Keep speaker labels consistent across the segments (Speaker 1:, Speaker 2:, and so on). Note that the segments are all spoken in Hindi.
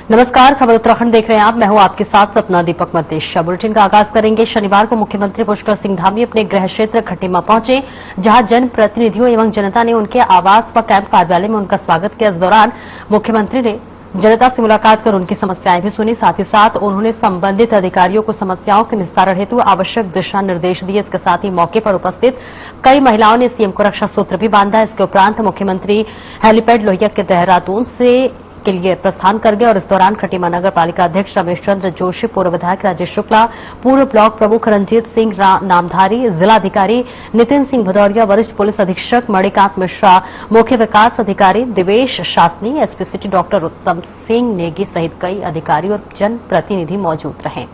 Speaker 1: नमस्कार, खबर उत्तराखंड देख रहे हैं आप। मैं हूं आपके साथ सपना दीपक मतेश। बुलेटिन का आगाज करेंगे। शनिवार को मुख्यमंत्री पुष्कर सिंह धामी अपने गृह क्षेत्र खटीमा पहुंचे, जहां जनप्रतिनिधियों एवं जनता ने उनके आवास व कैंप कार्यालय में उनका स्वागत किया। इस दौरान मुख्यमंत्री ने जनता से मुलाकात कर उनकी समस्याएं भी सुनी। साथ ही साथ उन्होंने संबंधित अधिकारियों को समस्याओं के निस्तारण हेतु आवश्यक दिशा निर्देश दिए। इसके साथ ही मौके पर उपस्थित कई महिलाओं ने सीएम को रक्षा सूत्र भी बांधा। इसके उपरांत मुख्यमंत्री हेलीपैड लोहिया के देहरादून से के लिए प्रस्थान कर गए और इस दौरान खटीमा नगर पालिका अध्यक्ष रमेश चंद्र जोशी, पूर्व विधायक राजेश शुक्ला, पूर्व ब्लॉक प्रमुख रंजीत सिंह नामधारी, जिलाधिकारी नितिन सिंह भदौरिया, वरिष्ठ पुलिस अधीक्षक मणिकांत मिश्रा, मुख्य विकास अधिकारी Divesh Shasni, SP city doctor उत्तम सिंह नेगी सहित कई अधिकारी और जनप्रतिनिधि मौजूद रहे।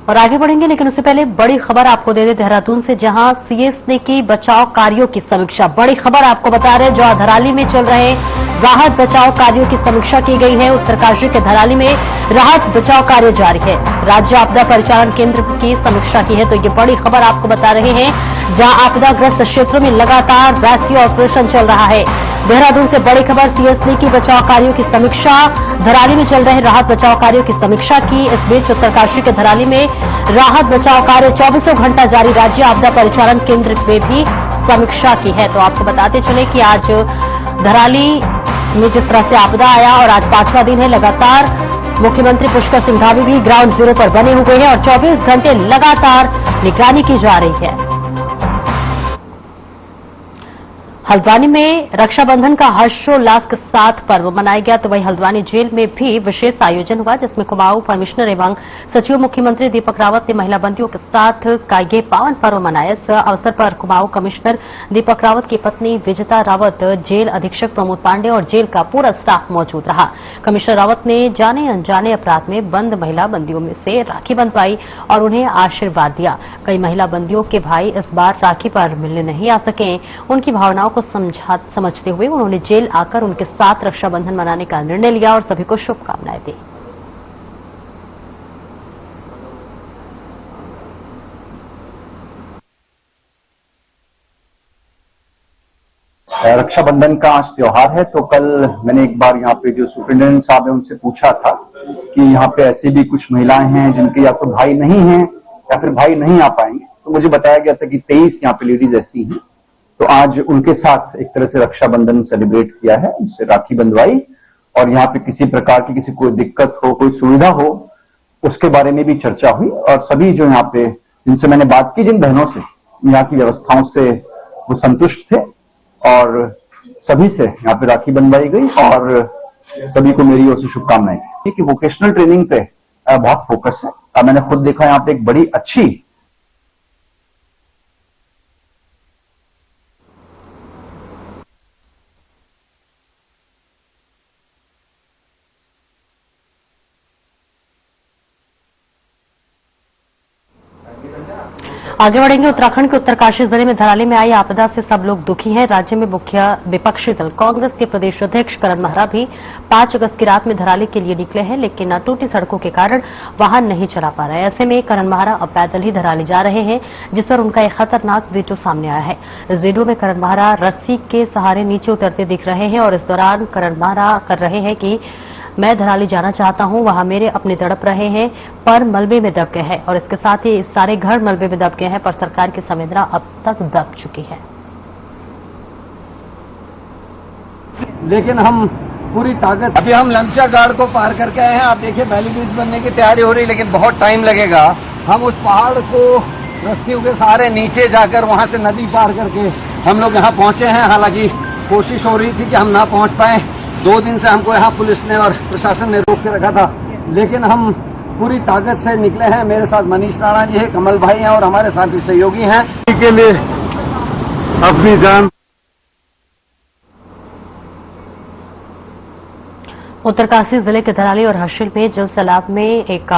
Speaker 1: और आगे बढ़ेंगे, लेकिन उससे पहले बड़ी खबर आपको दे दे देहरादून से, जहां सीएस ने की बचाव कार्यों की समीक्षा। बड़ी खबर आपको बता रहे, जो धराली में चल रहे राहत बचाव कार्यों की समीक्षा की गई है। उत्तरकाशी के धराली में राहत बचाव कार्य जारी है। राज्य आपदा परिचालन केंद्र की समीक्षा की है, तो ये बड़ी खबर आपको बता रहे हैं, जहां आपदाग्रस्त क्षेत्रों में लगातार रेस्क्यू ऑपरेशन चल रहा है। देहरादून से बड़ी खबर, सीएस ने की बचाव कार्यों की समीक्षा। धराली में चल रहे राहत बचाव कार्यों की समीक्षा की। इस बीच उत्तरकाशी के धराली में राहत बचाव कार्य 24 घंटा जारी। राज्य आपदा परिचालन केंद्र में भी समीक्षा की है। तो आपको बताते चले कि आज धराली में जिस तरह से आपदा आया और आज 5वां दिन है, लगातार मुख्यमंत्री पुष्कर सिंह धामी भी ग्राउंड जीरो पर बने हुए हैं और 24 घंटे लगातार निगरानी की जा रही है। हल्द्वानी में रक्षाबंधन का हर्षोल्लास के साथ पर्व मनाया गया, तो वहीं हल्द्वानी जेल में भी विशेष आयोजन हुआ, जिसमें कुमाऊं कमिश्नर एवं सचिव मुख्यमंत्री दीपक रावत ने महिला बंदियों के साथ का ये पावन पर्व मनाया। इस अवसर पर कुमाऊं कमिश्नर दीपक रावत की पत्नी विजिता रावत, जेल अधीक्षक प्रमोद पांडे और जेल का पूरा स्टाफ मौजूद रहा। कमिश्नर रावत ने जाने अनजाने अपराध में बंद महिला बंदियों में से राखी बंधवाई और उन्हें आशीर्वाद दिया। कई महिला बंदियों के भाई इस बार राखी पर मिलने नहीं आ सके। उनकी भावनाओं को समझते हुए उन्होंने जेल आकर उनके साथ रक्षाबंधन मनाने का निर्णय लिया और सभी को शुभकामनाएं दी।
Speaker 2: रक्षाबंधन का आज त्योहार है, तो कल मैंने एक बार यहाँ पे जो सुप्रिंटेंडेंट साहब है उनसे पूछा था कि यहाँ पे ऐसी भी कुछ महिलाएं हैं जिनके या तो भाई नहीं हैं या फिर भाई नहीं आ पाएंगे। तो मुझे बताया गया था कि 23 यहाँ पे लेडीज ऐसी हैं। तो आज उनके साथ एक तरह से रक्षाबंधन सेलिब्रेट किया है, उनसे राखी बंधवाई और यहाँ पे किसी प्रकार की किसी कोई दिक्कत हो, कोई सुविधा हो, उसके बारे में भी चर्चा हुई। और सभी जो यहाँ पे जिनसे मैंने बात की, जिन बहनों से यहाँ की व्यवस्थाओं से वो संतुष्ट थे और सभी से यहाँ पे राखी बंधवाई गई और सभी को मेरी ओर से शुभकामनाएं। कि वोकेशनल ट्रेनिंग पे बहुत फोकस है। मैंने खुद देखा यहाँ पे एक बड़ी अच्छी
Speaker 1: आगे बढ़ेंगे। उत्तराखंड के उत्तरकाशी जिले में धराली में आई आपदा से सब लोग दुखी हैं। राज्य में मुख्य विपक्षी दल कांग्रेस के प्रदेश अध्यक्ष करण महरा भी 5 अगस्त की रात में धराली के लिए निकले हैं, लेकिन टूटी सड़कों के कारण वाहन नहीं चला पा रहे। ऐसे में करण महरा अब पैदल ही धराली जा रहे हैं, जिस पर उनका एक खतरनाक वीडियो सामने आया है। इस वीडियो में करण महरा रस्सी के सहारे नीचे उतरते दिख रहे हैं और इस दौरान करण महरा कर रहे हैं कि मैं धराली जाना चाहता हूं, वहां मेरे अपने तड़प रहे हैं पर मलबे में दब गए हैं और इसके साथ ही सारे घर मलबे में दब गए हैं, पर सरकार की संवेदना अब तक दब चुकी है।
Speaker 3: लेकिन हम पूरी ताकत, अभी हम लमचा गाड़ को पार करके आए हैं। आप देखिए बैली ब्रिज बनने की तैयारी हो रही, लेकिन बहुत टाइम लगेगा। हम उस पहाड़ को रस्सियों के सहारे नीचे जाकर वहां से नदी पार करके हम लोग यहाँ पहुंचे हैं। हालांकि कोशिश हो रही थी कि हम ना पहुंच पाए। 2 दिन से हमको यहाँ पुलिस ने और प्रशासन ने रोक के रखा था, लेकिन हम पूरी ताकत से निकले हैं। मेरे साथ मनीष राणा जी है, कमल भाई हैं और हमारे साथी सहयोगी हैं। के लिए अपनी जान।
Speaker 1: उत्तरकाशी जिले के धराली और हर्षिल में जल सैलाब में एक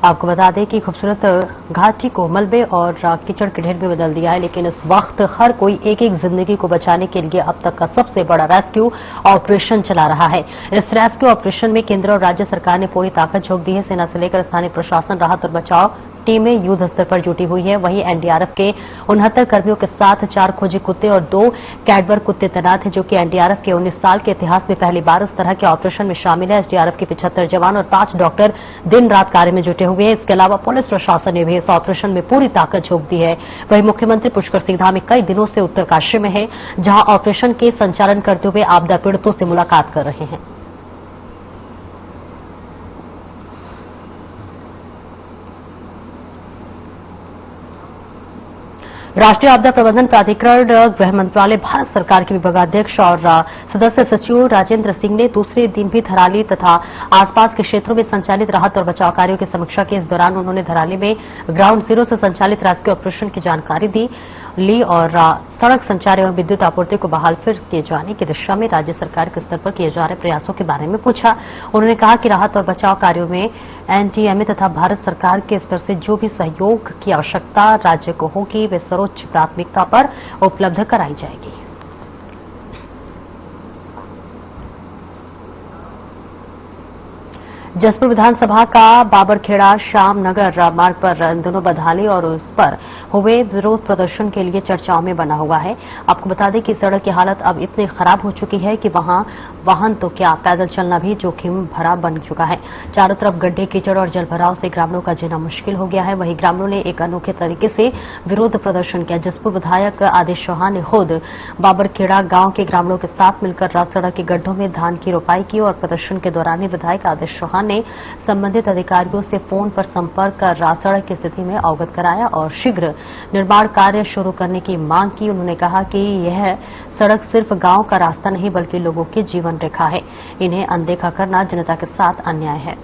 Speaker 1: आपको बता दें कि खूबसूरत घाटी को मलबे और कीचड़ के ढेर में बदल दिया है, लेकिन इस वक्त हर कोई एक एक जिंदगी को बचाने के लिए अब तक का सबसे बड़ा रेस्क्यू ऑपरेशन चला रहा है। इस रेस्क्यू ऑपरेशन में केंद्र और राज्य सरकार ने पूरी ताकत झोंक दी है। सेना से लेकर स्थानीय प्रशासन, राहत और बचाव टीमें युद्ध स्तर पर जुटी हुई है। वहीं एनडीआरएफ के 69 कर्मियों के साथ 4 खोजी कुत्ते और 2 कैडबर कुत्ते तैनात हैं, जो कि एनडीआरएफ के 19 साल के इतिहास में पहली बार इस तरह के ऑपरेशन में शामिल है। एसडीआरएफ के 75 जवान और 5 डॉक्टर दिन रात कार्य में जुटे हुए हैं। इसके अलावा पुलिस प्रशासन ने भी इस ऑपरेशन में पूरी ताकत झोंक दी है। वहीं मुख्यमंत्री पुष्कर सिंह धामी कई दिनों से उत्तरकाशी में हैं, जहां ऑपरेशन के संचालन करते हुए आपदा पीड़ितों से मुलाकात कर रहे हैं। राष्ट्रीय आपदा प्रबंधन प्राधिकरण, गृह मंत्रालय, भारत सरकार के विभागाध्यक्ष और सदस्य सचिव राजेंद्र सिंह ने दूसरे दिन भी धराली तथा आसपास के क्षेत्रों में संचालित राहत और बचाव कार्यों की समीक्षा की। इस दौरान उन्होंने धराली में ग्राउंड जीरो से संचालित रेस्क्यू ऑपरेशन की जानकारी ली और सड़क संचार एवं विद्युत आपूर्ति को बहाल फिर किए जाने की दिशा में राज्य सरकार के स्तर पर किए जा रहे प्रयासों के बारे में पूछा। उन्होंने कहा कि राहत और बचाव कार्यों में एनडीएमए तथा भारत सरकार के स्तर से जो भी सहयोग की आवश्यकता राज्य को होगी, वे सर्वोच्च प्राथमिकता पर उपलब्ध कराई जाएगी। जसपुर विधानसभा का बाबरखेड़ा श्यामनगर मार्ग पर इन दोनों बदहाली और उस पर हुए विरोध प्रदर्शन के लिए चर्चाओं में बना हुआ है। आपको बता दें कि सड़क की हालत अब इतनी खराब हो चुकी है कि वहां वाहन तो क्या, पैदल चलना भी जोखिम भरा बन चुका है। चारों तरफ गड्ढे, कीचड़ और जलभराव से ग्रामीणों का जीना मुश्किल हो गया है। वहीं ग्रामीणों ने एक अनोखे तरीके से विरोध प्रदर्शन किया। जसपुर विधायक आदेश चौहान ने खुद बाबरखेड़ा गांव के ग्रामीणों के साथ मिलकर सड़क के गड्ढों में धान की रोपाई की और प्रदर्शन के दौरान ही विधायक आदेश चौहान ने संबंधित अधिकारियों से फोन पर संपर्क कर सड़क की स्थिति में अवगत कराया और शीघ्र निर्माण कार्य शुरू करने की मांग की। उन्होंने कहा कि यह सड़क सिर्फ गांव का रास्ता नहीं बल्कि लोगों की जीवन रेखा है। इन्हें अनदेखा करना जनता के साथ अन्याय है।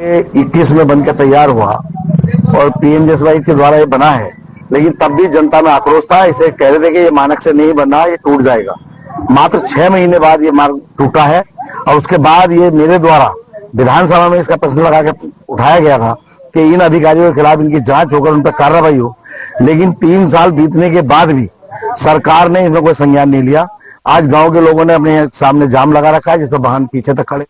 Speaker 4: ये 21 में बनकर तैयार हुआ और पीएमजीएसवाई के द्वारा ये बना है, लेकिन तब भी जनता में आक्रोश था। इसे कह रहे थे कि ये मानक से नहीं बन रहा, ये टूट जाएगा। मात्र 6 महीने बाद ये मार्ग टूटा है और उसके बाद ये मेरे द्वारा विधानसभा में इसका प्रश्न लगा के उठाया गया था कि इन अधिकारियों के खिलाफ इनकी जांच होकर उन पर कार्रवाई हो, लेकिन 3 साल बीतने के बाद भी सरकार ने इसमें कोई संज्ञान नहीं लिया। आज गांव के लोगों ने अपने सामने जाम लगा रखा है, जिसमें वाहन पीछे तक खड़े।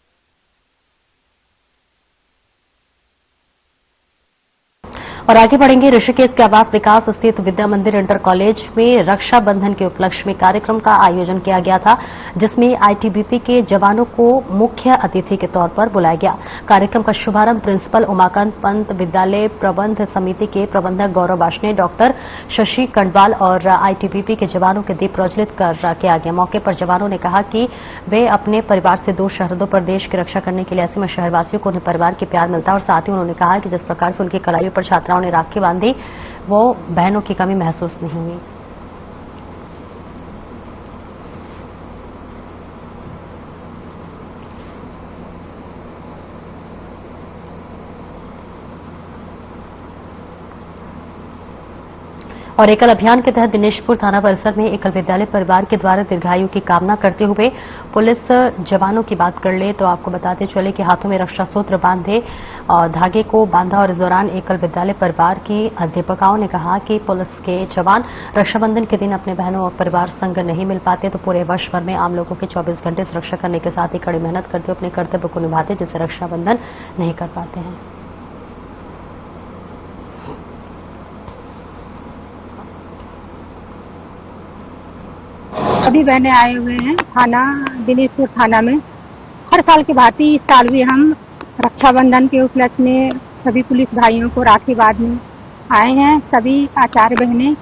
Speaker 1: और आगे बढ़ेंगे। ऋषिकेश के आवास विकास स्थित विद्या मंदिर इंटर कॉलेज में रक्षाबंधन के उपलक्ष्य में कार्यक्रम का आयोजन किया गया था, जिसमें आईटीबीपी के जवानों को मुख्य अतिथि के तौर पर बुलाया गया। कार्यक्रम का शुभारंभ प्रिंसिपल उमाकांत पंत, विद्यालय प्रबंध समिति के प्रबंधक गौरव बाशने, डॉक्टर शशि कंडवाल और आईटीबीपी के जवानों के दीप प्रज्वलित कर किया गया। मौके पर जवानों ने कहा कि वे अपने परिवार से दूर सरहदों पर देश की रक्षा करने के लिए ऐसे में शहरवासियों को उन्हें परिवार के प्यार मिलता है और साथ ही उन्होंने कहा कि जिस प्रकार से उनकी कलाइयों पर छात्राओं ने राखी बांधी, वो बहनों की कमी महसूस नहीं हुई। और एकल अभियान के तहत दिनेशपुर थाना परिसर में एकल विद्यालय परिवार के द्वारा दीर्घायु की कामना करते हुए पुलिस जवानों की बात कर ले तो आपको बताते चले कि हाथों में रक्षा सूत्र बांधे और धागे को बांधा। और इस दौरान एकल विद्यालय परिवार की अध्यापकाओं ने कहा कि पुलिस के जवान रक्षाबंधन के दिन अपने बहनों और परिवार संग नहीं मिल पाते तो पूरे वर्ष भर में आम लोगों की 24 घंटे सुरक्षा करने के साथ ही कड़ी मेहनत करते अपने कर्तव्य को निभाते, जिससे रक्षाबंधन नहीं कर पाते हैं।
Speaker 5: सभी बहनें आए हुए हैं थाना दिनेशपुर थाना में। हर साल की भांति इस साल भी हम रक्षाबंधन के उपलक्ष्य में सभी पुलिस भाइयों को राखी बांधने आए हैं। सभी आचार्य बहनें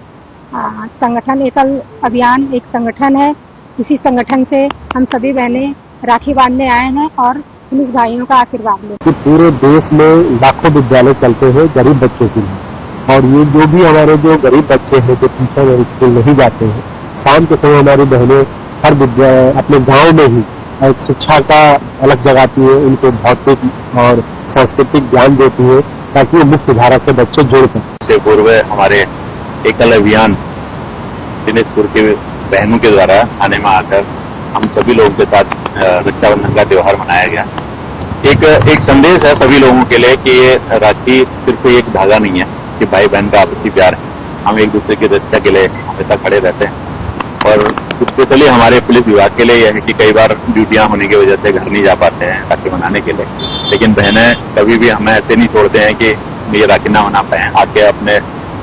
Speaker 5: संगठन एकल अभियान एक संगठन है, इसी संगठन से हम सभी बहनें राखी बांधने आए हैं और पुलिस भाइयों का आशीर्वाद लेते हैं।
Speaker 6: पूरे देश में लाखों विद्यालय चलते हैं गरीब बच्चों के लिए, और ये जो भी हमारे जो गरीब बच्चे हैं जो टीचर स्कूल नहीं जाते हैं, शाम के समय हमारी बहनें हर विद्यालय अपने गांव में ही एक शिक्षा का अलग जगाती है, उनको भौतिक और सांस्कृतिक ज्ञान देती है ताकि वो मुख्य धारा से बच्चे जुड़ सकें।
Speaker 7: से पूर्व हमारे एकल अभियान दिनेशपुर के बहनों के द्वारा थाने में आकर हम सभी लोगों के साथ रक्षाबंधन का त्योहार मनाया गया। एक संदेश है सभी लोगों के लिए कि ये राखी सिर्फ एक धागा नहीं है कि भाई बहन का आपसी प्यार है। हम एक दूसरे की रक्षा के लिए हमेशा खड़े रहते हैं। और स्पेशली हमारे पुलिस विभाग के लिए यह है कि कई बार ड्यूटियां होने की वजह से घर नहीं जा पाते हैं राखी बनाने के लिए, लेकिन बहनें कभी भी हमें ऐसे नहीं छोड़ते हैं कि ये राखी ना मना पाए, आके अपने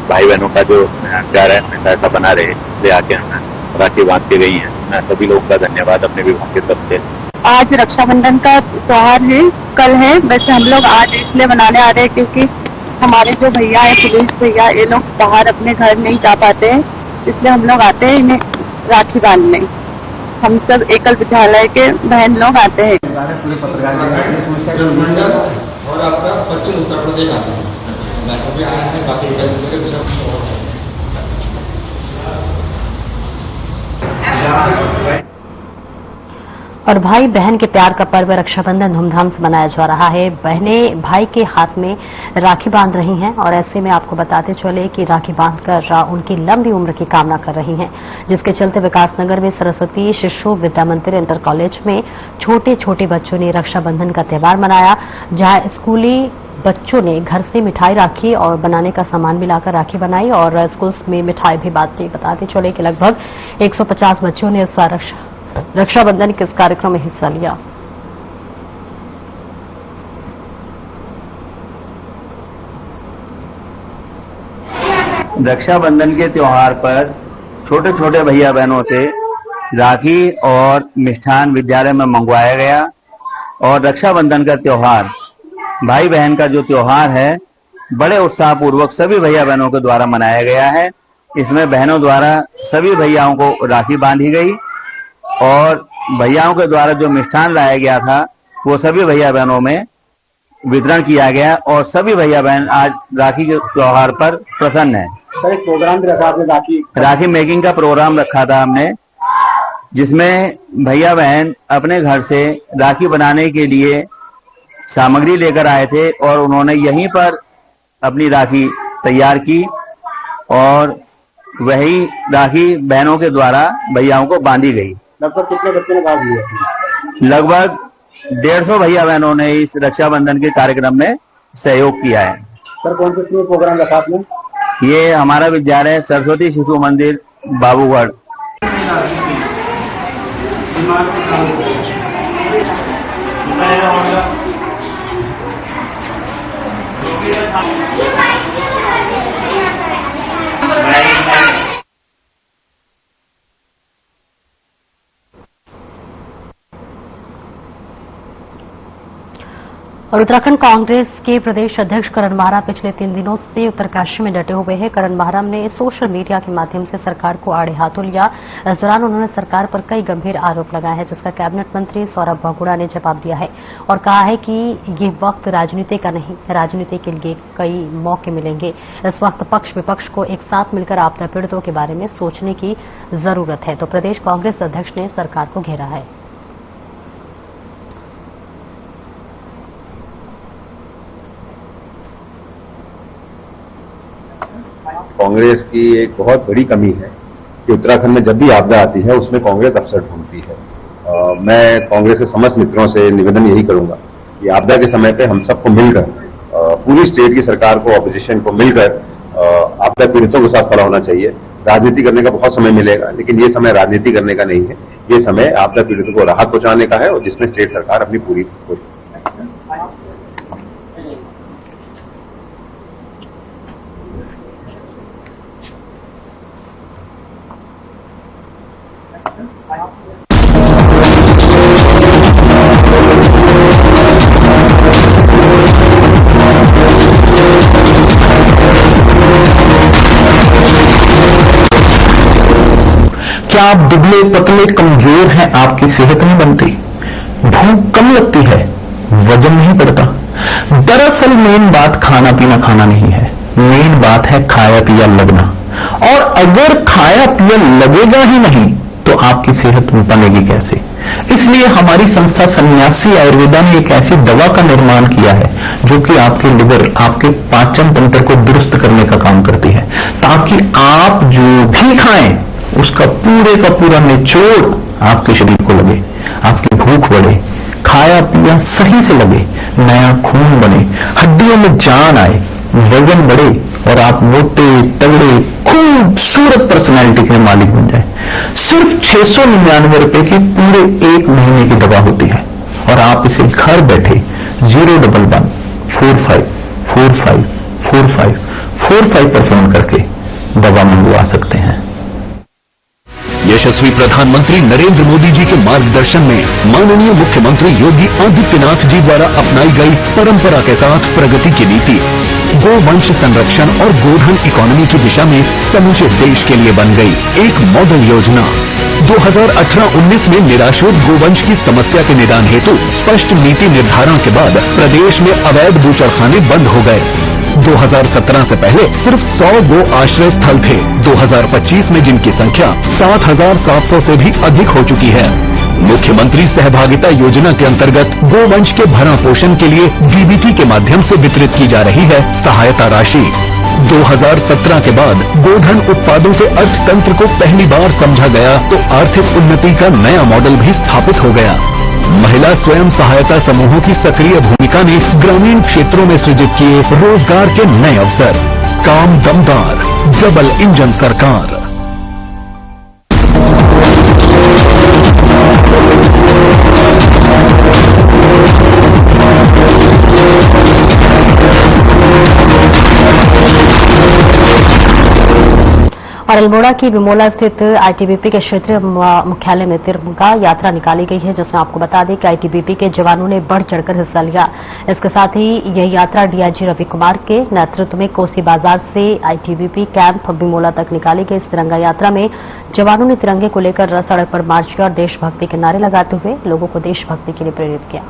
Speaker 7: भाई बहनों का जो प्यार है हमेशा ऐसा बना रहे, इसलिए आके हमें राखी बांध के गई है। मैं सभी लोगों का धन्यवाद अपने विभाग के तरफ से।
Speaker 8: आज रक्षाबंधन का त्योहार है, कल है, वैसे हम लोग आज इसलिए मनाने आ रहे हैं क्योंकि हमारे जो भैया है, पुलिस भैया, ये लोग बाहर अपने घर नहीं जा पाते हैं, इसलिए हम लोग आते हैं इन्हें राखी बांधने। हम सब एकल विद्यालय के बहन लोग आते हैं।
Speaker 9: पूरे पत्रकार और आपका पश्चिम उत्तर प्रदेश आते हैं, मैं सभी आया है बाकी
Speaker 1: और भाई बहन के प्यार का पर्व रक्षाबंधन धूमधाम से मनाया जा रहा है। बहनें भाई के हाथ में राखी बांध रही हैं और ऐसे में आपको बताते चले कि राखी बांधकर उनकी लंबी उम्र की कामना कर रही हैं, जिसके चलते विकासनगर में सरस्वती शिशु विद्या मंदिर इंटर कॉलेज में छोटे छोटे बच्चों ने रक्षाबंधन का त्योहार मनाया, जहां स्कूली बच्चों ने घर से मिठाई राखी और बनाने का सामान मिलाकर राखी बनाई और स्कूल में मिठाई भी बांटी। बताते चले कि लगभग 150 बच्चों ने इस बार रक्षाबंधन के इस कार्यक्रम में हिस्सा लिया।
Speaker 4: रक्षाबंधन के त्योहार पर छोटे छोटे भैया बहनों से राखी और मिष्ठान विद्यालय में मंगवाया गया और रक्षाबंधन का त्योहार, भाई बहन का जो त्योहार है, बड़े उत्साह पूर्वक सभी भैया बहनों के द्वारा मनाया गया है। इसमें बहनों द्वारा सभी भैयाओं को राखी बांधी गई और भैयाओं के द्वारा जो मिष्ठान लाया गया था वो सभी भैया बहनों में वितरण किया गया और सभी भैया बहन आज राखी के त्योहार पर प्रसन्न है।
Speaker 2: सर, एक प्रोग्राम भी रखा आपने
Speaker 4: राखी मेकिंग का प्रोग्राम रखा था हमने, जिसमें भैया बहन अपने घर से राखी बनाने के लिए सामग्री लेकर आए थे और उन्होंने यहीं पर अपनी राखी तैयार की और वही राखी बहनों के द्वारा भैयाओं को बांधी गई।
Speaker 2: लगभग कितने बच्चों ने भाग लिया?
Speaker 4: लगभग 150 भैया बहनों ने इस रक्षाबंधन के कार्यक्रम में सहयोग किया है।
Speaker 2: सर, कौन से प्रोग्राम रखा आपने?
Speaker 4: ये हमारा विद्यालय सरस्वती शिशु मंदिर बाबूगढ़।
Speaker 1: और उत्तराखंड कांग्रेस के प्रदेश अध्यक्ष करण माहरा पिछले 3 दिनों से उत्तरकाशी में डटे हुए हैं। करण माहरा ने सोशल मीडिया के माध्यम से सरकार को आड़े हाथों लिया। इस दौरान उन्होंने सरकार पर कई गंभीर आरोप लगाए हैं, जिसका कैबिनेट मंत्री सौरभ बहुगुणा ने जवाब दिया है और कहा है कि ये वक्त राजनीति का नहीं, राजनीति के लिए कई मौके मिलेंगे। इस वक्त पक्ष विपक्ष को एक साथ मिलकर आपदा पीड़ितों के बारे में सोचने की जरूरत है। तो प्रदेश कांग्रेस अध्यक्ष ने सरकार को घेरा है।
Speaker 10: कांग्रेस की एक बहुत बड़ी कमी है कि उत्तराखंड में जब भी आपदा आती है उसमें कांग्रेस अफसर ढूंढती है। मैं कांग्रेस के समस्त मित्रों से निवेदन यही करूंगा कि आपदा के समय पे हम सबको मिलकर, पूरी स्टेट की सरकार को, ऑपोजिशन को मिलकर आपदा पीड़ितों के साथ खड़ा होना चाहिए। राजनीति करने का बहुत समय मिलेगा, लेकिन ये समय राजनीति करने का नहीं है, ये समय आपदा पीड़ितों को राहत पहुंचाने का है और जिसमें स्टेट सरकार अपनी पूरी कोशिश।
Speaker 11: क्या आप दुबले पतले कमजोर हैं, आपकी सेहत नहीं बनती, भूख कम लगती है, वजन नहीं बढ़ता? दरअसल मेन बात खाना पीना खाना नहीं है, मेन बात है खाया पिया लगना। और अगर खाया पिया लगेगा ही नहीं तो आपकी सेहत बनेगी कैसे? इसलिए हमारी संस्था सन्यासी आयुर्वेदा ने एक ऐसी दवा का निर्माण किया है जो कि आपके लिवर, आपके पाचन तंत्र को दुरुस्त करने का काम करती है, ताकि आप जो भी खाएं उसका पूरे का पूरा निचोड़ आपके शरीर को लगे, आपकी भूख बढ़े, खाया पिया सही से लगे, नया खून बने, हड्डियों में जान आए, वजन बढ़े और आप मोटे तगड़े खूबसूरत पर्सनैलिटी के मालिक बन जाए। सिर्फ 699 रुपए की पूरे 1 महीने की दवा होती है और आप इसे घर बैठे 011 45 45 45 45 पर फोन करके दवा मंगवा सकते हैं।
Speaker 12: यशस्वी प्रधानमंत्री नरेंद्र मोदी जी के मार्गदर्शन में माननीय मुख्यमंत्री योगी आदित्यनाथ जी द्वारा अपनाई गई परंपरा के साथ प्रगति की नीति गोवंश संरक्षण और गोधन इकोनॉमी की दिशा में समूचे देश के लिए बन गई एक मॉडल योजना। 2018-19 में निराश्रित गोवंश की समस्या के निदान हेतु स्पष्ट नीति निर्धारण के बाद प्रदेश में अवैध बूचड़खाने बंद हो गए। 2017 से पहले सिर्फ 100 गो आश्रय स्थल थे। 2025 में जिनकी संख्या 7,700 से भी अधिक हो चुकी है। मुख्यमंत्री सहभागिता योजना के अंतर्गत गोवंश के भरण पोषण के लिए डीबीटी के माध्यम से वितरित की जा रही है सहायता राशि। 2017 के बाद गोधन उत्पादों के अर्थतंत्र को पहली बार समझा गया तो आर्थिक उन्नति का नया मॉडल भी स्थापित हो गया। महिला स्वयं सहायता समूहों की सक्रिय भूमिका ने ग्रामीण क्षेत्रों में सृजित किए रोजगार के नए अवसर। काम दमदार, डबल इंजन सरकार।
Speaker 1: और अल्मोड़ा की बिमोला स्थित आईटीबीपी के क्षेत्रीय मुख्यालय में तिरंगा यात्रा निकाली गई है, जिसमें आपको बता दें कि आईटीबीपी के जवानों ने बढ़ चढ़कर हिस्सा लिया। इसके साथ ही यह यात्रा डीआईजी रवि कुमार के नेतृत्व में कोसी बाजार से आईटीबीपी कैंप बिमोला तक निकाली गई। इस तिरंगा यात्रा में जवानों ने तिरंगे को लेकर सड़क पर मार्च किया और देशभक्ति के नारे लगाते हुए लोगों को देशभक्ति के लिए प्रेरित किया।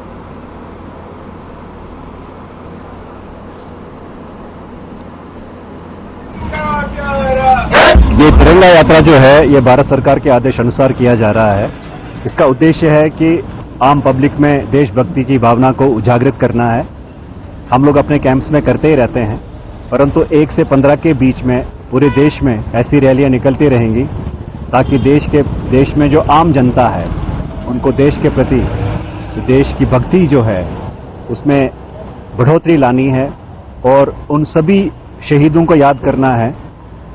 Speaker 13: ये तिरंगा यात्रा जो है ये भारत सरकार के आदेश अनुसार किया जा रहा है। इसका उद्देश्य है कि आम पब्लिक में देशभक्ति की भावना को उजागृत करना है। हम लोग अपने कैंप्स में करते ही रहते हैं, परंतु 1 से 15 के बीच में पूरे देश में ऐसी रैलियां निकलती रहेंगी ताकि देश में जो आम जनता है उनको देश के प्रति देश की भक्ति जो है उसमें बढ़ोतरी लानी है और उन सभी शहीदों को याद करना है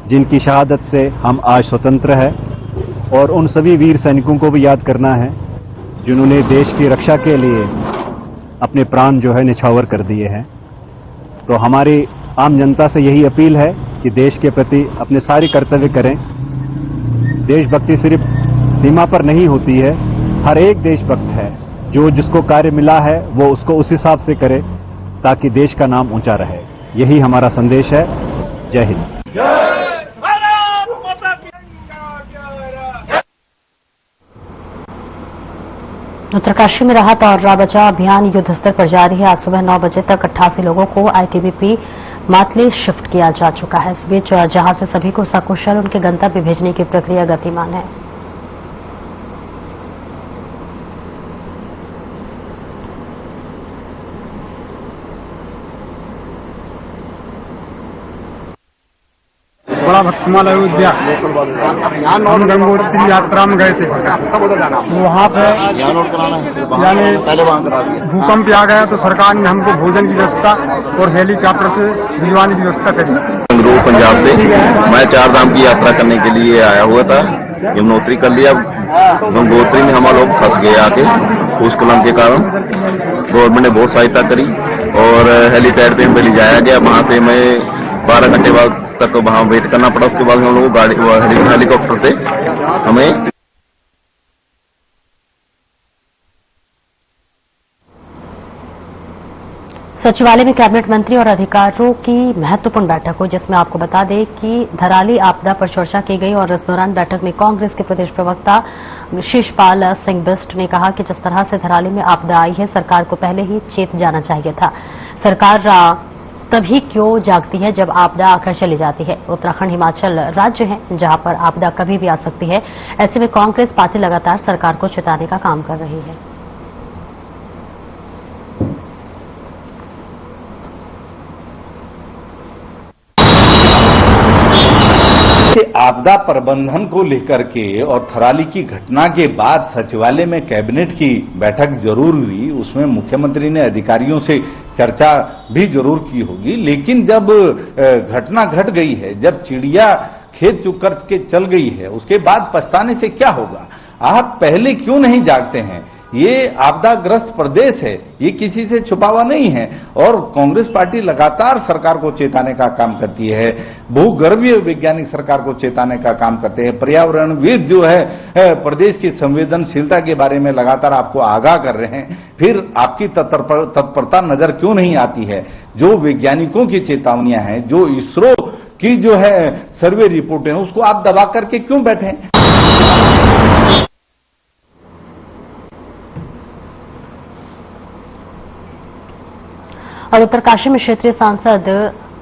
Speaker 13: जिनकी शहादत से हम आज स्वतंत्र है, और उन सभी वीर सैनिकों को भी याद करना है जिन्होंने देश की रक्षा के लिए अपने प्राण जो है निछावर कर दिए हैं। तो हमारी आम जनता से यही अपील है कि देश के प्रति अपने सारे कर्तव्य करें। देशभक्ति सिर्फ सीमा पर नहीं होती है, हर एक देशभक्त है। जो जिसको कार्य मिला है वो उसको उस हिसाब से करे ताकि देश का नाम ऊंचा रहे। यही हमारा संदेश है। जय हिंद।
Speaker 1: उत्तरकाशी में राहत और बचाव अभियान युद्ध स्तर पर जारी है। आज सुबह 9 बजे तक 88 लोगों को आईटीबीपी मातले शिफ्ट किया जा चुका है। इस बीच जहां से सभी को सकुशल उनके गंतव्य भेजने की प्रक्रिया गतिमान है।
Speaker 14: बड़ा भक्तिमाल अयोध्या हम गंगोत्री यात्रा में गए थे। वहाँ पे यानी भूकंप आ गया तो सरकार ने हमको भोजन की व्यवस्था और हेलीकॉप्टर से भिजवाने की व्यवस्था करी।
Speaker 7: संगरूर पंजाब से मैं 4 धाम की यात्रा करने के लिए आया हुआ था। यमुनोत्री कर लिया। गंगोत्री में हम लोग फंस गए आके भूस्खलन के कारण। गवर्नमेंट ने बहुत सहायता करी और हेलीपैड पे हमें ले जाया गया। वहां से मैं 12 घंटे बाद तक वहां वेट करना पड़ा। उसके बाद हम लोगों को हेलीकॉप्टर से हमें
Speaker 1: सचिवालय में कैबिनेट मंत्री और अधिकारियों की महत्वपूर्ण बैठक हुई, जिसमें आपको बता दें कि धराली आपदा पर चर्चा की गई। और इस दौरान बैठक में कांग्रेस के प्रदेश प्रवक्ता शिषपाल सिंह बिष्ट ने कहा कि जिस तरह से धराली में आपदा आई है, सरकार को पहले ही चेत जाना चाहिए था। सरकार तभी क्यों जागती है जब आपदा आकर चली जाती है। उत्तराखंड हिमाचल राज्य है जहां पर आपदा कभी भी आ सकती है। ऐसे में कांग्रेस पार्टी लगातार सरकार को चेताने का काम कर रही है।
Speaker 15: आपदा प्रबंधन को लेकर के और थराली की घटना के बाद सचिवालय में कैबिनेट की बैठक जरूर हुई, उसमें मुख्यमंत्री ने अधिकारियों से चर्चा भी जरूर की होगी। लेकिन जब घटना घट गई है, जब चिड़िया खेत चुग कर के चल गई है, उसके बाद पछताने से क्या होगा? आप पहले क्यों नहीं जागते हैं? ये आपदाग्रस्त प्रदेश है, ये किसी से छुपा हुआ नहीं है। और कांग्रेस पार्टी लगातार सरकार को चेताने का काम करती है, भूगर्भीय वैज्ञानिक सरकार को चेताने का काम करते हैं, पर्यावरणविद जो है प्रदेश की संवेदनशीलता के बारे में लगातार आपको आगाह कर रहे हैं। फिर आपकी तत्परता नजर क्यों नहीं आती है? जो वैज्ञानिकों की चेतावनियां हैं, जो इसरो की जो है सर्वे रिपोर्ट है, उसको आप दबा करके क्यों बैठे?
Speaker 1: और उत्तरकाशी में क्षेत्रीय सांसद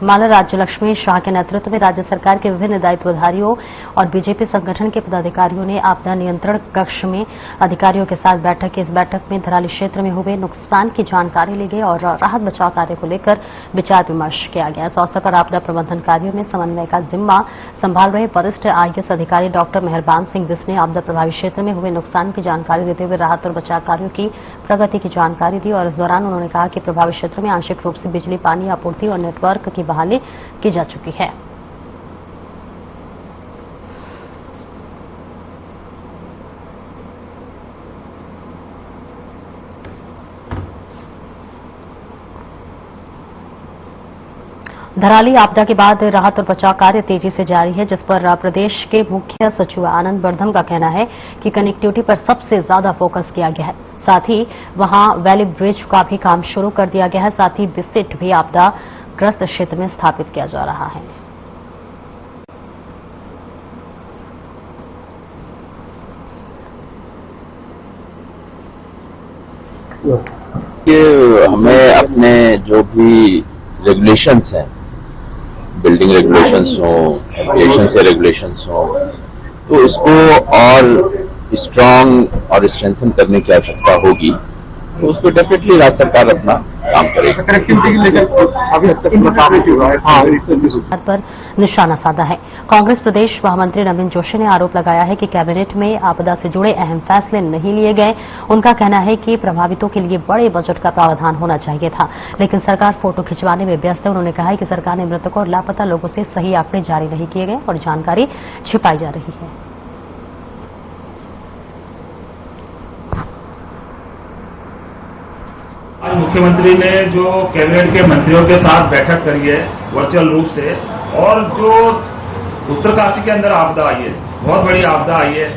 Speaker 1: माला राज्य लक्ष्मी शाह के नेतृत्व में राज्य सरकार के विभिन्न दायित्वधारियों और बीजेपी संगठन के पदाधिकारियों ने आपदा नियंत्रण कक्ष में अधिकारियों के साथ बैठक की। इस बैठक में धराली क्षेत्र में हुए नुकसान की जानकारी ली गई और राहत बचाव कार्य को लेकर विचार विमर्श किया गया। इस अवसर पर आपदा प्रबंधन कार्यों में समन्वय का जिम्मा संभाल रहे वरिष्ठ आईएएस अधिकारी डॉक्टर मेहरबान सिंह बिस ने आपदा प्रभावित क्षेत्र में हुए नुकसान की जानकारी देते हुए राहत और बचाव कार्यों की प्रगति की जानकारी दी। और इस दौरान उन्होंने कहा कि प्रभावित क्षेत्र में आंशिक रूप से बिजली, पानी आपूर्ति और नेटवर्क की बहाली की जा चुकी है। धराली आपदा के बाद राहत और बचाव कार्य तेजी से जारी है, जिस पर प्रदेश के मुख्य सचिव आनंद बर्धम का कहना है कि कनेक्टिविटी पर सबसे ज्यादा फोकस किया गया है। साथ ही वहां वैली ब्रिज का भी काम शुरू कर दिया गया है। साथ ही बिसेट भी आपदाग्रस्त क्षेत्र में स्थापित किया जा रहा है।
Speaker 7: कि हमें अपने जो भी रेगुलेशंस हैं, बिल्डिंग रेगुलेशंस हो, एविएशन से रेगुलेशंस हो, तो इसको और स्ट्रांग और स्ट्रेंथन करने की आवश्यकता होगी। तो उसको डेफिनेटली राज्य सरकार अपना काम करेगी।
Speaker 1: पर निशाना साधा है। कांग्रेस प्रदेश महामंत्री नवीन जोशी ने आरोप लगाया है कि कैबिनेट में आपदा से जुड़े अहम फैसले नहीं लिए गए। उनका कहना है कि प्रभावितों के लिए बड़े बजट का प्रावधान होना चाहिए था, लेकिन सरकार फोटो खिंचवाने में व्यस्त है। उन्होंने कहा है कि सरकार ने मृतकों और लापता लोगों से सही आंकड़े जारी नहीं किए गए और जानकारी छिपाई जा रही है।
Speaker 16: आज मुख्यमंत्री ने जो कैबिनेट के मंत्रियों के साथ बैठक करी है वर्चुअल रूप से, और जो उत्तरकाशी के अंदर आपदा आई है, बहुत बड़ी आपदा आई है,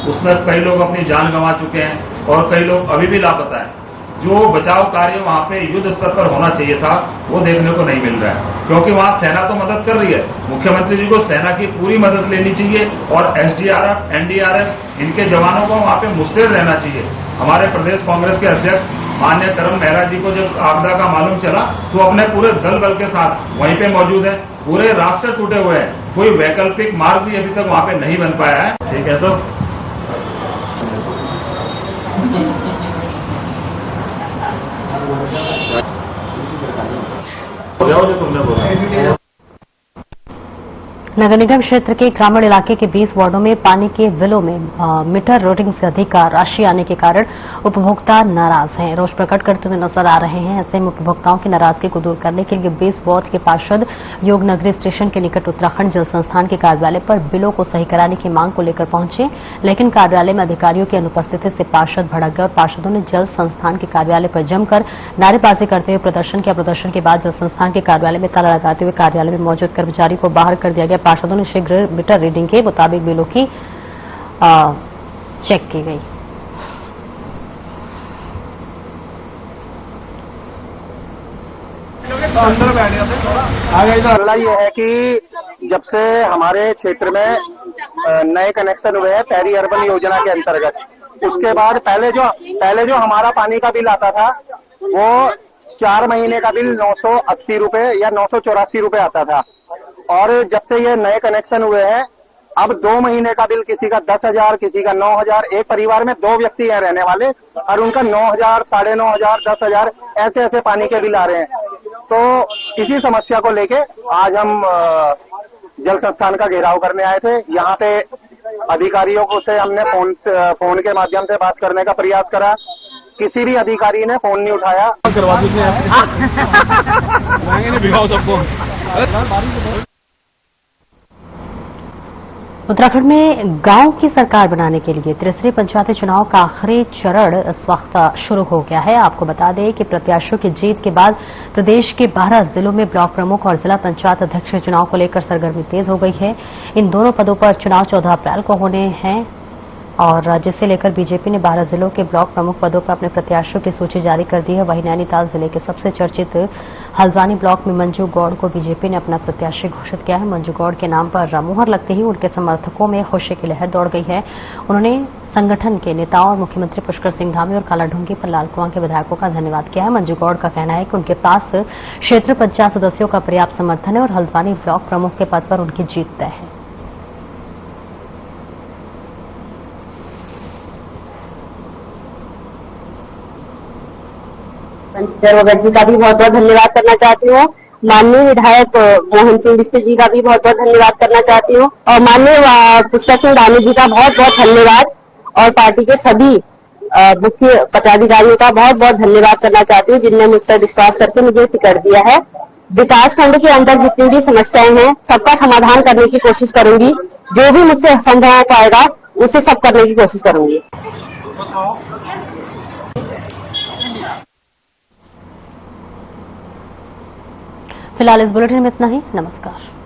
Speaker 16: उसमें कई लोग अपनी जान गंवा चुके हैं और कई लोग अभी भी लापता हैं। जो बचाव कार्य वहां पे युद्ध स्तर पर होना चाहिए था, वो देखने को नहीं मिल रहा है, क्योंकि वहां सेना तो मदद कर रही है। मुख्यमंत्री जी को सेना की पूरी मदद लेनी चाहिए और एसडीआरएफ, एनडीआरएफ, इनके जवानों को वहां पे मुस्तैद रहना चाहिए। हमारे प्रदेश कांग्रेस के अध्यक्ष माननीय करम मेहरा जी को जब आपदा का मालूम चला तो अपने पूरे दल बल के साथ वहीं पे मौजूद है। पूरे रास्ते टूटे हुए हैं, कोई वैकल्पिक मार्ग भी अभी तक वहां पे नहीं बन पाया है। ठीक है सर। तुमने बोला
Speaker 1: नगर निगम क्षेत्र के ग्रामीण इलाके के 20 वार्डों में पानी के बिलों में मीटर रीडिंग से अधिक का राशि आने के कारण उपभोक्ता नाराज हैं, रोष प्रकट करते हुए नजर आ रहे हैं। ऐसे में उपभोक्ताओं की नाराजगी को दूर करने के लिए 20 वार्ड के पार्षद योगनगरी स्टेशन के निकट उत्तराखंड जल संस्थान के कार्यालय पर बिलों को सही कराने की मांग को लेकर पहुंचे, लेकिन कार्यालय में अधिकारियों की अनुपस्थिति से पार्षद भड़क गए और पार्षदों ने जल संस्थान के कार्यालय पर जमकर नारेबाजी करते हुए प्रदर्शन किया। प्रदर्शन के बाद जल संस्थान के कार्यालय में ताला लगाते हुए कार्यालय में मौजूद कर्मचारी को बाहर कर दिया गया। पार्षदों ने शीघ्र मीटर रीडिंग के मुताबिक बिलों की चेक की गई।
Speaker 4: मामला ये है कि जब से हमारे क्षेत्र में नए कनेक्शन हुए हैं पेरी अर्बन योजना के अंतर्गत, उसके बाद पहले जो हमारा पानी का बिल आता था वो 4 महीने का बिल 980 रुपए या 984 रुपए आता था, और जब से ये नए कनेक्शन हुए हैं अब 2 महीने का बिल किसी का 10,000, किसी का 9,000, एक परिवार में 2 व्यक्ति हैं रहने वाले और उनका 9,000, 9,500, 10,000 ऐसे पानी के बिल आ रहे हैं। तो इसी समस्या को लेके आज हम
Speaker 14: जल संस्थान का घेराव करने आए थे। यहाँ पे अधिकारियों को से हमने फोन के माध्यम से बात करने का प्रयास करा, किसी भी अधिकारी ने फोन नहीं उठाया।
Speaker 17: करवा सबको।
Speaker 1: उत्तराखंड में गांव की सरकार बनाने के लिए त्रिस्तरीय पंचायती चुनाव का आखिरी चरण इस वक्त शुरू हो गया है। आपको बता दें कि प्रत्याशियों की जीत के बाद प्रदेश के 12 जिलों में ब्लॉक प्रमुख और जिला पंचायत अध्यक्ष चुनाव को लेकर सरगर्मी तेज हो गई है। इन दोनों पदों पर चुनाव 14 अप्रैल को होने हैं और जिसे लेकर बीजेपी ने 12 जिलों के ब्लॉक प्रमुख पदों पर अपने प्रत्याशियों की सूची जारी कर दी है। वहीं नैनीताल जिले के सबसे चर्चित हल्द्वानी ब्लॉक में मंजू गौड़ को बीजेपी ने अपना प्रत्याशी घोषित किया है। मंजू गौड़ के नाम पर मुहर लगते ही उनके समर्थकों में खुशी की लहर दौड़ गई है। उन्होंने संगठन के नेताओं और मुख्यमंत्री पुष्कर सिंह धामी और कालाढूंगी पर लालकुआं के विधायकों का धन्यवाद किया है। मंजू गौड़ का कहना है कि उनके पास क्षेत्र पंचायत सदस्यों का पर्याप्त समर्थन है और हल्द्वानी ब्लॉक प्रमुख के पद पर उनकी जीत तय है।
Speaker 8: वगैरह जी का भी बहुत बहुत धन्यवाद करना चाहती हूँ। माननीय विधायक मोहन सिंह बिष्ट जी का भी बहुत बहुत धन्यवाद करना चाहती हूँ और माननीय पुष्कर सिंह धामी जी का बहुत बहुत धन्यवाद और पार्टी के सभी मुख्य पदाधिकारियों का बहुत बहुत धन्यवाद करना चाहती हूँ जिनने मुझ पर विश्वास करके मुझे टिकट दिया है। विकास खंड के अंदर जितनी भी समस्याएं हैं सबका समाधान करने की कोशिश करूंगी। जो भी मुझसे संभव हो पाएगा उसे सब करने की कोशिश करूंगी।
Speaker 1: फिलहाल इस बुलेटिन में इतना ही। नमस्कार।